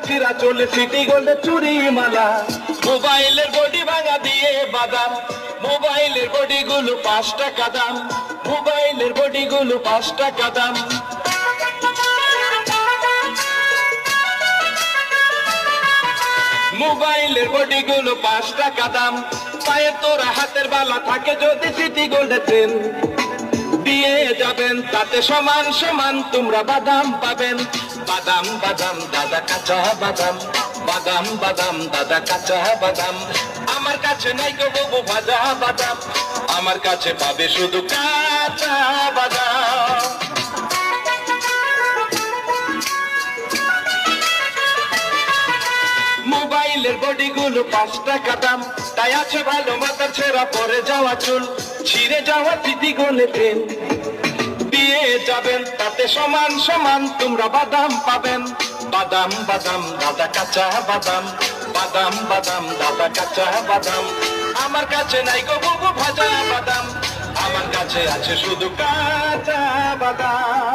ছিঁড়া চলে সিটি গোল্ডে চুরি মালা। মোবাইলের বডি ভাঙা দিয়ে বাদাম, মোবাইলের বডি গুলো 5 টাকা দাম, মোবাইলের বডি গুলো 5 টাকা দাম। মোবাইলের বডি গুলো 5 টাকা দাম। পায়ে তোরা হাতের বালা থাকে যদি সিটি গোল্ডে চেন, দিয়ে যাবেন তাতে সমান সমান তোমরা বাদাম পাবেন। বাদাম বাদাম দাদা কাঁচা বাদাম, বাদাম বাদাম দাদা কাঁচা বাদাম। আমার কাছে নাই গো বাবু ভাজা বাদাম, আমার কাছে পাবে শুধু কাঁচা বাদাম। মোবাইলের বডি গুলো 5 টাকা দাম, তাই আছে ভালো মাথার ছেঁড়া পরে যাওয়া চুল, ছিঁড়ে যাওয়া সিটি গোল্ডে ট্রেন, দিয়ে যাবেন তাতে সমান সমান তোমরা বাদাম পাবেন। বাদাম বাদাম দাদা কাঁচা বাদাম, বাদাম বাদাম দাদা কাঁচা বাদাম। আমার কাছে নাই গো বাবু ভাজা বাদাম, আমার কাছে আছে শুধু কাঁচা বাদাম।